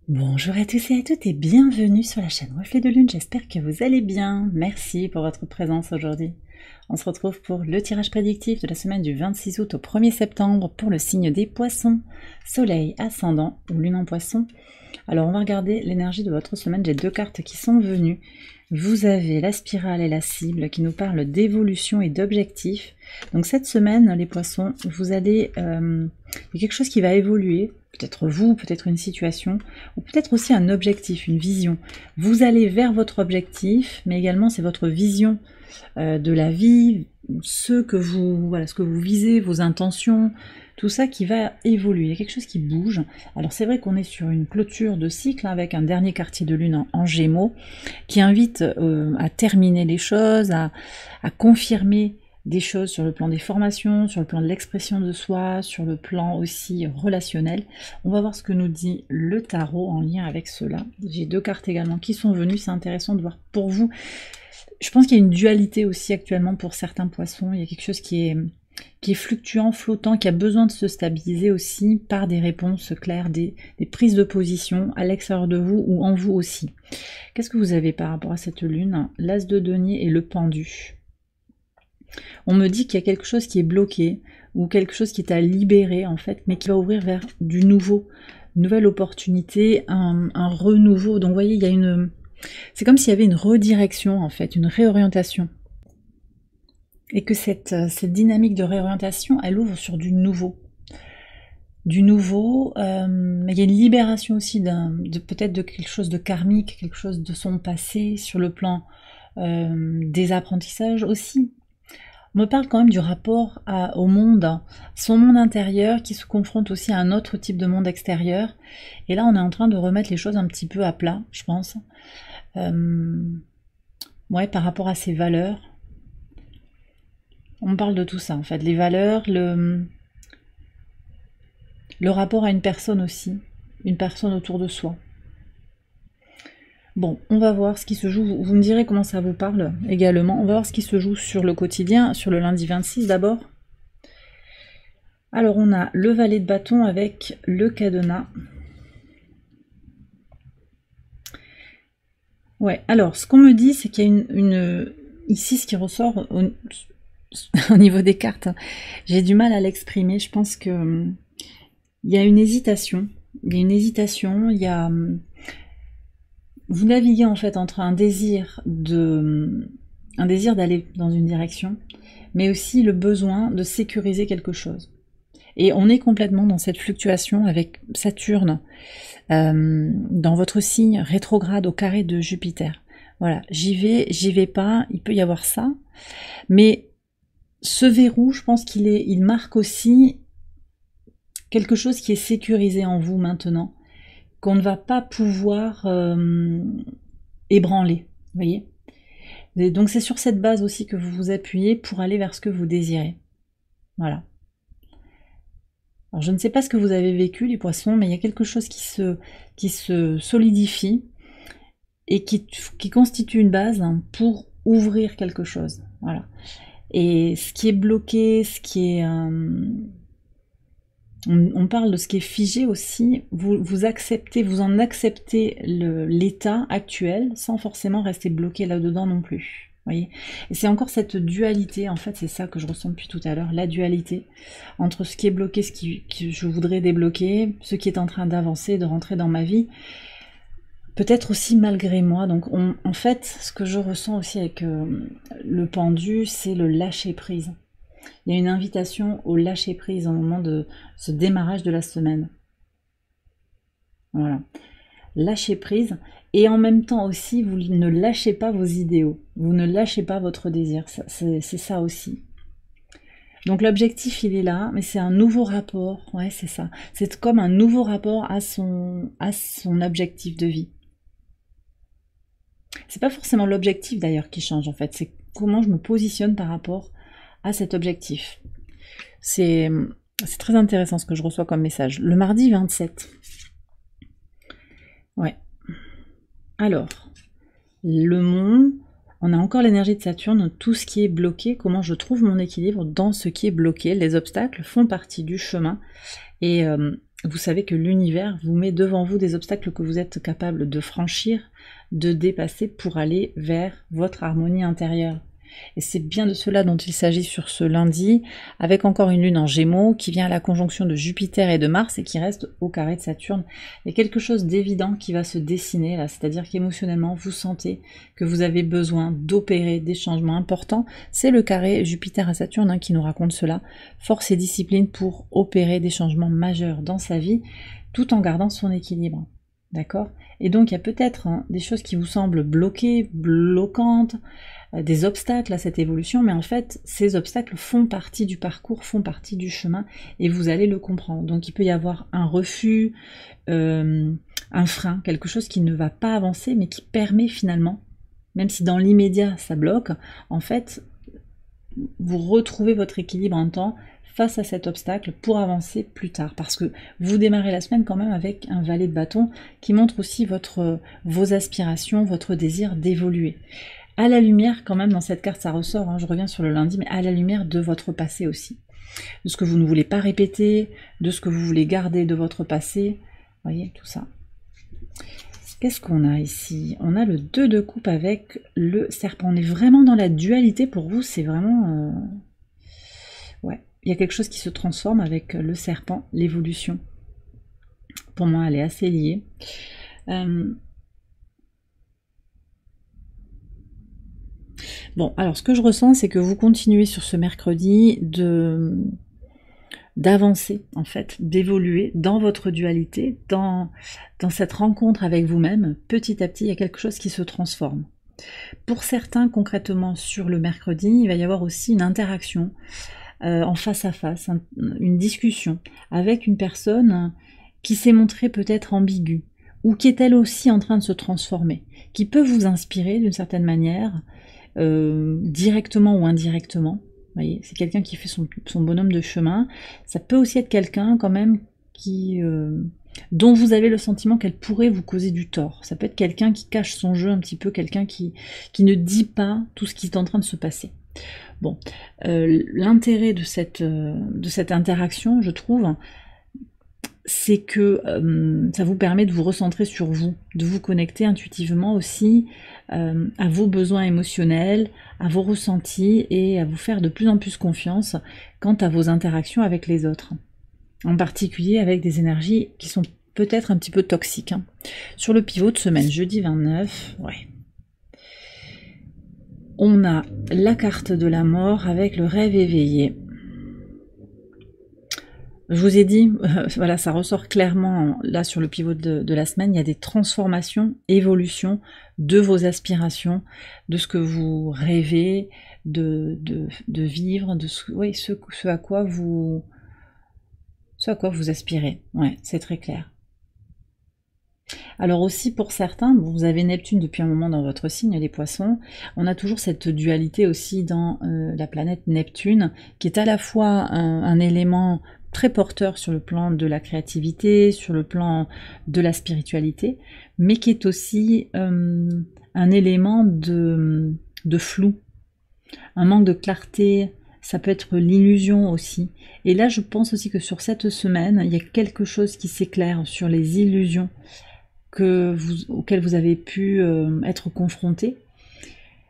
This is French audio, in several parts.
Bonjour à tous et à toutes et bienvenue sur la chaîne Reflet de Lune, j'espère que vous allez bien. Merci pour votre présence aujourd'hui. On se retrouve pour le tirage prédictif de la semaine du 26 août au 1er septembre pour le signe des poissons, soleil, ascendant ou lune en poisson. Alors on va regarder l'énergie de votre semaine, j'ai deux cartes qui sont venues. Vous avez la spirale et la cible qui nous parlent d'évolution et d'objectifs. Donc cette semaine, les poissons, vous allez... il y a quelque chose qui va évoluer, peut-être vous, peut-être une situation, ou peut-être aussi un objectif, une vision. Vous allez vers votre objectif, mais également c'est votre vision de la vie, ce que vous visez, vos intentions, tout ça qui va évoluer. Il y a quelque chose qui bouge. Alors c'est vrai qu'on est sur une clôture de cycle avec un dernier quartier de lune en Gémeaux qui invite à terminer les choses, à confirmer des choses sur le plan des formations, sur le plan de l'expression de soi, sur le plan aussi relationnel. On va voir ce que nous dit le tarot en lien avec cela. J'ai deux cartes également qui sont venues, c'est intéressant de voir pour vous. Je pense qu'il y a une dualité aussi actuellement pour certains poissons, il y a quelque chose qui est fluctuant, flottant, qui a besoin de se stabiliser aussi par des réponses claires, des prises de position à l'extérieur de vous ou en vous aussi. Qu'est-ce que vous avez par rapport à cette lune? L'as de denier et le pendu. On me dit qu'il y a quelque chose qui est bloqué, ou quelque chose qui est à libérer en fait, mais qui va ouvrir vers du nouveau, une nouvelle opportunité, un renouveau. Donc vous voyez, il y a une... C'est comme s'il y avait une redirection en fait, une réorientation. Et que cette dynamique de réorientation, elle ouvre sur du nouveau. Du nouveau, mais il y a une libération aussi peut-être de quelque chose de karmique, quelque chose de son passé, sur le plan des apprentissages aussi. On me parle quand même du rapport au monde, son monde intérieur qui se confronte aussi à un autre type de monde extérieur. Et là, on est en train de remettre les choses un petit peu à plat, je pense. Ouais, par rapport à ses valeurs. On me parle de tout ça, en fait. Les valeurs, le rapport à une personne aussi. Une personne autour de soi. Bon, on va voir ce qui se joue, vous me direz comment ça vous parle également. On va voir ce qui se joue sur le quotidien, sur le lundi 26 d'abord. Alors on a le valet de bâton avec le cadenas. Ouais, alors ce qu'on me dit, c'est qu'il y a ici ce qui ressort au niveau des cartes. J'ai du mal à l'exprimer, je pense que il y a une hésitation. Il y a une hésitation, il y a... Vous naviguez en fait entre un désir d'aller dans une direction, mais aussi le besoin de sécuriser quelque chose. Et on est complètement dans cette fluctuation avec Saturne dans votre signe rétrograde au carré de Jupiter. Voilà, j'y vais pas, il peut y avoir ça, mais ce verrou, je pense il marque aussi quelque chose qui est sécurisé en vous maintenant, qu'on ne va pas pouvoir ébranler, vous voyez. Et donc c'est sur cette base aussi que vous vous appuyez pour aller vers ce que vous désirez. Voilà. Alors je ne sais pas ce que vous avez vécu les poissons, mais il y a quelque chose qui se solidifie et qui constitue une base pour ouvrir quelque chose. Voilà. Et ce qui est bloqué, ce qui est... on parle de ce qui est figé aussi, vous en acceptez l'état actuel sans forcément rester bloqué là-dedans non plus. Voyez, et c'est encore cette dualité, en fait c'est ça que je ressens depuis tout à l'heure, la dualité entre ce qui est bloqué, ce que je voudrais débloquer, ce qui est en train d'avancer, de rentrer dans ma vie, peut-être aussi malgré moi. Donc en fait ce que je ressens aussi avec le pendu, c'est le lâcher prise. Il y a une invitation au lâcher prise au moment de ce démarrage de la semaine. Voilà. Lâcher prise. Et en même temps aussi, vous ne lâchez pas vos idéaux. Vous ne lâchez pas votre désir. C'est ça aussi. Donc l'objectif, il est là, mais c'est un nouveau rapport. Ouais, c'est ça. C'est comme un nouveau rapport à son objectif de vie. C'est pas forcément l'objectif d'ailleurs qui change en fait. C'est comment je me positionne par rapport à cet objectif. C'est très intéressant ce que je reçois comme message. Le mardi 27. Ouais. Alors, le monde, on a encore l'énergie de Saturne, tout ce qui est bloqué, comment je trouve mon équilibre dans ce qui est bloqué. Les obstacles font partie du chemin. Et vous savez que l'univers vous met devant vous des obstacles que vous êtes capable de franchir, de dépasser pour aller vers votre harmonie intérieure. Et c'est bien de cela dont il s'agit sur ce lundi, avec encore une lune en Gémeaux qui vient à la conjonction de Jupiter et de Mars et qui reste au carré de Saturne. Il y a quelque chose d'évident qui va se dessiner là, c'est-à-dire qu'émotionnellement vous sentez que vous avez besoin d'opérer des changements importants. C'est le carré Jupiter à Saturne qui nous raconte cela. Force et discipline pour opérer des changements majeurs dans sa vie tout en gardant son équilibre. D'accord? Et donc il y a peut-être des choses qui vous semblent bloquées, bloquantes, des obstacles à cette évolution, mais en fait, ces obstacles font partie du parcours, font partie du chemin, et vous allez le comprendre. Donc il peut y avoir un refus, un frein, quelque chose qui ne va pas avancer, mais qui permet finalement, même si dans l'immédiat ça bloque, en fait, vous retrouvez votre équilibre en temps face à cet obstacle pour avancer plus tard, parce que vous démarrez la semaine quand même avec un valet de bâton qui montre aussi vos aspirations, votre désir d'évoluer. À la lumière, quand même, dans cette carte, ça ressort, je reviens sur le lundi, mais à la lumière de votre passé aussi. De ce que vous ne voulez pas répéter, de ce que vous voulez garder de votre passé. Vous voyez, tout ça. Qu'est-ce qu'on a ici? On a le 2 de coupe avec le serpent. On est vraiment dans la dualité pour vous, c'est vraiment... Ouais, il y a quelque chose qui se transforme avec le serpent, l'évolution. Pour moi, elle est assez liée. Bon, alors ce que je ressens, c'est que vous continuez sur ce mercredi d'avancer, en fait, d'évoluer dans votre dualité, dans cette rencontre avec vous-même. Petit à petit, il y a quelque chose qui se transforme. Pour certains, concrètement, sur le mercredi, il va y avoir aussi une interaction en face à face, une discussion avec une personne qui s'est montrée peut-être ambiguë, ou qui est elle aussi en train de se transformer, qui peut vous inspirer d'une certaine manière, directement ou indirectement. Vous voyez, c'est quelqu'un qui fait son bonhomme de chemin. Ça peut aussi être quelqu'un quand même dont vous avez le sentiment qu'elle pourrait vous causer du tort. Ça peut être quelqu'un qui cache son jeu un petit peu, quelqu'un qui ne dit pas tout ce qui est en train de se passer. Bon, l'intérêt de cette interaction, je trouve, c'est que ça vous permet de vous recentrer sur vous, de vous connecter intuitivement aussi à vos besoins émotionnels, à vos ressentis et à vous faire de plus en plus confiance quant à vos interactions avec les autres. En particulier avec des énergies qui sont peut-être un petit peu toxiques. Sur le pivot de semaine, jeudi 29, ouais. On a la carte de la mort avec le rêve éveillé. Je vous ai dit, voilà, ça ressort clairement là sur le pivot de la semaine, il y a des transformations, évolutions de vos aspirations, de ce que vous rêvez de vivre, de ce à quoi vous aspirez. Ouais, c'est très clair. Alors aussi pour certains, vous avez Neptune depuis un moment dans votre signe, les poissons, on a toujours cette dualité aussi dans la planète Neptune, qui est à la fois un élément très porteur sur le plan de la créativité, sur le plan de la spiritualité, mais qui est aussi un élément de flou, un manque de clarté, ça peut être l'illusion aussi. Et là, je pense aussi que sur cette semaine, il y a quelque chose qui s'éclaire sur les illusions auxquelles vous avez pu être confronté,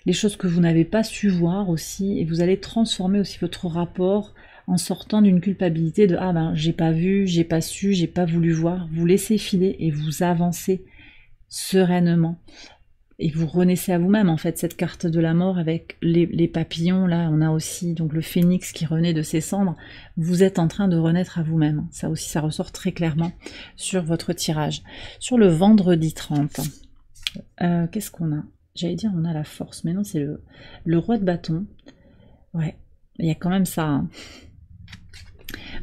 les choses que vous n'avez pas su voir aussi, et vous allez transformer aussi votre rapport en sortant d'une culpabilité de « Ah ben, j'ai pas vu, j'ai pas su, j'ai pas voulu voir ». Vous laissez filer et vous avancez sereinement. Et vous renaissez à vous-même, en fait, cette carte de la mort avec les papillons. Là, on a aussi donc le phénix qui renaît de ses cendres. Vous êtes en train de renaître à vous-même. Ça aussi, ça ressort très clairement sur votre tirage. Sur le vendredi 30, qu'est-ce qu'on a? J'allais dire on a la force, mais non, c'est le roi de bâton. Ouais, il y a quand même ça.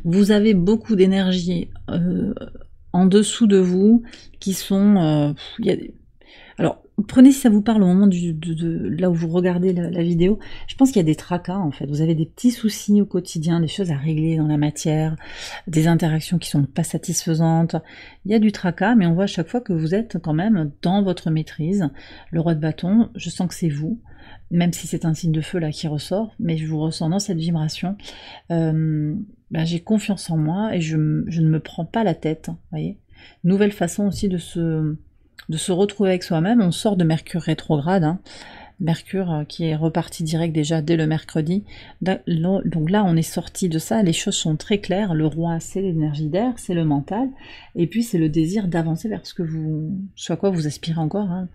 Vous avez beaucoup d'énergie en dessous de vous qui sont... Alors, prenez si ça vous parle au moment là où vous regardez la vidéo. Je pense qu'il y a des tracas en fait. Vous avez des petits soucis au quotidien, des choses à régler dans la matière, des interactions qui sont pas satisfaisantes. Il y a du tracas, mais on voit à chaque fois que vous êtes quand même dans votre maîtrise. Le roi de bâton, je sens que c'est vous, même si c'est un signe de feu là qui ressort, mais je vous ressens dans cette vibration. ben, j'ai confiance en moi et je ne me prends pas la tête, voyez. Nouvelle façon aussi de se retrouver avec soi-même. On sort de Mercure rétrograde, hein. Mercure qui est reparti direct déjà dès le mercredi. Donc là, on est sorti de ça, les choses sont très claires. Le roi, c'est l'énergie d'air, c'est le mental, et puis c'est le désir d'avancer vers ce à quoi vous aspirez encore, hein.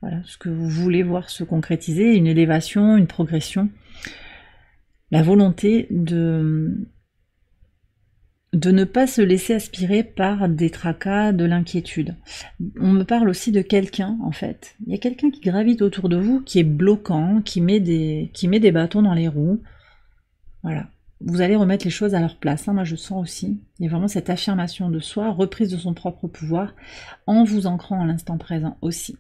Voilà, ce que vous voulez voir se concrétiser, une élévation, une progression. La volonté de ne pas se laisser aspirer par des tracas, de l'inquiétude. On me parle aussi de quelqu'un, en fait. Il y a quelqu'un qui gravite autour de vous, qui est bloquant, qui met des bâtons dans les roues. Voilà. Vous allez remettre les choses à leur place, hein. Moi je sens aussi. Il y a vraiment cette affirmation de soi, reprise de son propre pouvoir, en vous ancrant à l'instant présent aussi.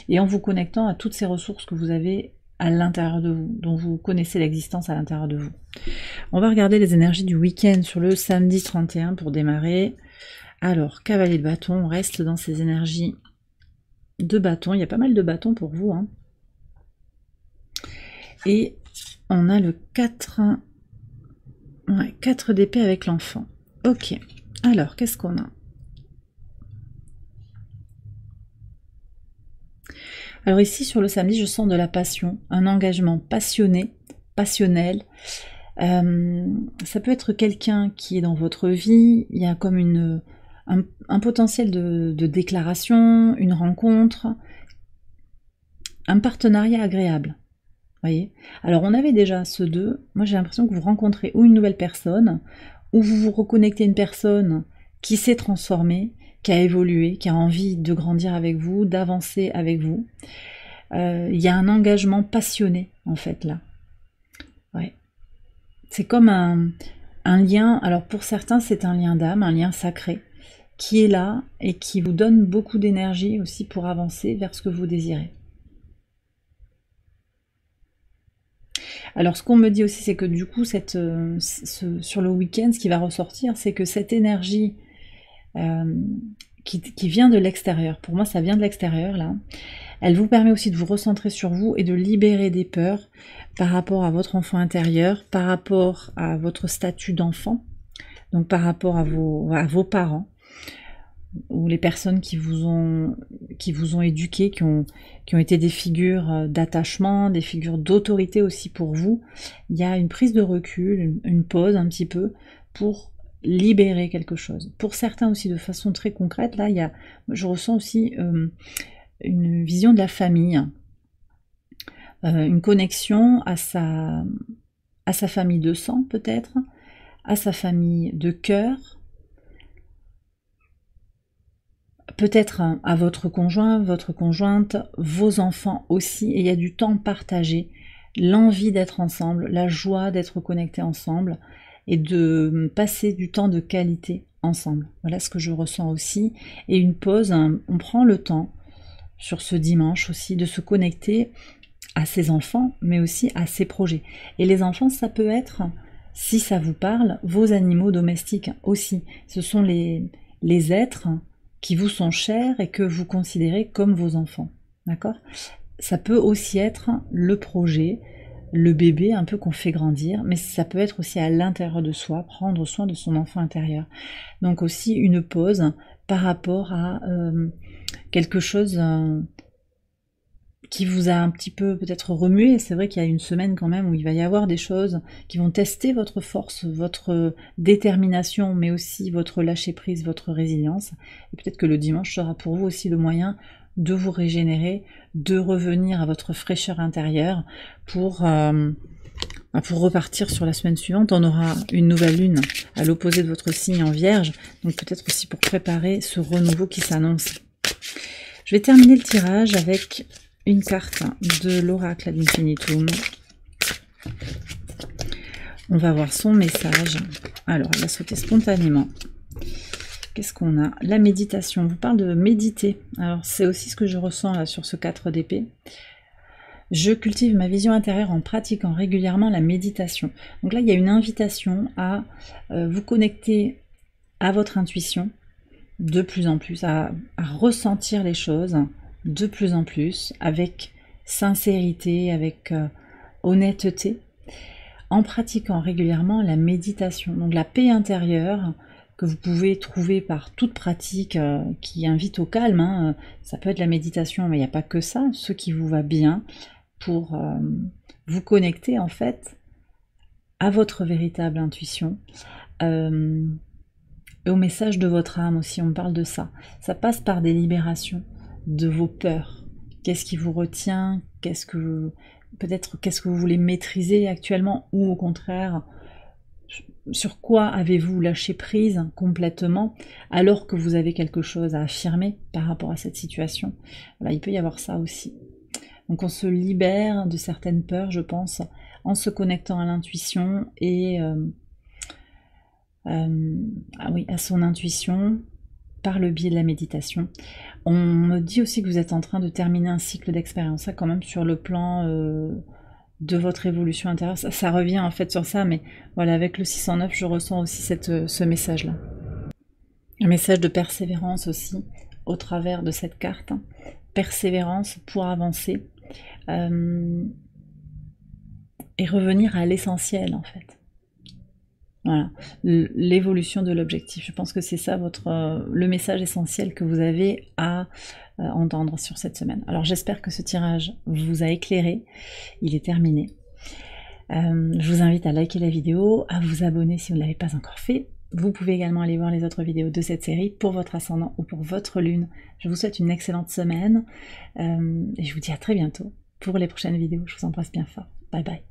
Et en vous connectant à toutes ces ressources que vous avez à l'intérieur de vous, dont vous connaissez l'existence à l'intérieur de vous. On va regarder les énergies du week-end sur le samedi 31 pour démarrer. Alors, cavalier de bâton, on reste dans ces énergies de bâton. Il y a pas mal de bâtons pour vous, hein. Et on a le 4, ouais, 4 d'épée avec l'enfant. Ok, alors, qu'est-ce qu'on a? Alors ici, sur le samedi, je sens de la passion, un engagement passionné, passionnel. Ça peut être quelqu'un qui est dans votre vie, il y a comme un potentiel de déclaration, une rencontre, un partenariat agréable. Voyez. Alors on avait déjà ce 2, moi j'ai l'impression que vous rencontrez ou une nouvelle personne, ou vous vous reconnectez à une personne qui s'est transformée, qui a évolué, qui a envie de grandir avec vous, d'avancer avec vous. Il y a un engagement passionné en fait là. Ouais. C'est comme un lien, alors pour certains c'est un lien d'âme, un lien sacré, qui est là et qui vous donne beaucoup d'énergie aussi pour avancer vers ce que vous désirez. Alors ce qu'on me dit aussi, c'est que du coup, sur le week-end, ce qui va ressortir, c'est que cette énergie qui vient de l'extérieur, pour moi ça vient de l'extérieur là, elle vous permet aussi de vous recentrer sur vous et de libérer des peurs par rapport à votre enfant intérieur, par rapport à votre statut d'enfant, donc par rapport à vos parents, ou les personnes qui vous ont éduqué, qui ont été des figures d'attachement, des figures d'autorité aussi pour vous. Il y a une prise de recul, une pause un petit peu pour libérer quelque chose. Pour certains aussi de façon très concrète, là je ressens aussi une vision de la famille, une connexion à sa famille de sang peut-être, à sa famille de cœur, peut-être à votre conjoint, votre conjointe, vos enfants aussi, et il y a du temps partagé, l'envie d'être ensemble, la joie d'être connectés ensemble, et de passer du temps de qualité ensemble. Voilà ce que je ressens aussi. Et une pause, on prend le temps, sur ce dimanche aussi, de se connecter à ses enfants, mais aussi à ses projets. Et les enfants, ça peut être, si ça vous parle, vos animaux domestiques aussi. Ce sont les êtres qui vous sont chers et que vous considérez comme vos enfants. D'accord? Ça peut aussi être le projet, le bébé un peu qu'on fait grandir, mais ça peut être aussi à l'intérieur de soi, prendre soin de son enfant intérieur. Donc aussi une pause par rapport à quelque chose qui vous a un petit peu peut-être remué. C'est vrai qu'il y a une semaine quand même où il va y avoir des choses qui vont tester votre force, votre détermination, mais aussi votre lâcher-prise, votre résilience. Et peut-être que le dimanche sera pour vous aussi le moyen de vous régénérer, de revenir à votre fraîcheur intérieure pour repartir sur la semaine suivante. On aura une nouvelle lune à l'opposé de votre signe en Vierge, donc peut-être aussi pour préparer ce renouveau qui s'annonce. Je vais terminer le tirage avec une carte de l'oracle ad infinitum. On va voir son message. Alors, elle va sauter spontanément. Qu'est-ce qu'on a? La méditation. On vous parle de méditer. Alors, c'est aussi ce que je ressens là sur ce 4 d'épée. Je cultive ma vision intérieure en pratiquant régulièrement la méditation. Donc là, il y a une invitation à vous connecter à votre intuition de plus en plus, à ressentir les choses de plus en plus, avec sincérité, avec honnêteté, en pratiquant régulièrement la méditation. Donc la paix intérieure que vous pouvez trouver par toute pratique qui invite au calme, hein. Ça peut être la méditation, mais il n'y a pas que ça, ce qui vous va bien pour vous connecter en fait à votre véritable intuition, et au message de votre âme aussi, on parle de ça. Ça passe par des libérations de vos peurs. Qu'est-ce qui vous retient? Peut-être qu'est-ce que vous voulez maîtriser actuellement, ou au contraire, sur quoi avez-vous lâché prise complètement alors que vous avez quelque chose à affirmer par rapport à cette situation? Voilà, il peut y avoir ça aussi. Donc on se libère de certaines peurs, je pense, en se connectant à l'intuition et à son intuition par le biais de la méditation. On me dit aussi que vous êtes en train de terminer un cycle d'expérience, ça quand même sur le plan de votre évolution intérieure, ça revient en fait sur ça, mais voilà, avec le 609, je ressens aussi ce message-là. Un message de persévérance aussi, au travers de cette carte. Persévérance pour avancer, et revenir à l'essentiel en fait. Voilà, l'évolution de l'objectif. Je pense que c'est ça le message essentiel que vous avez à entendre sur cette semaine. Alors j'espère que ce tirage vous a éclairé. Il est terminé. Je vous invite à liker la vidéo, à vous abonner si vous ne l'avez pas encore fait. Vous pouvez également aller voir les autres vidéos de cette série pour votre ascendant ou pour votre lune. Je vous souhaite une excellente semaine et je vous dis à très bientôt pour les prochaines vidéos. Je vous embrasse bien fort. Bye bye.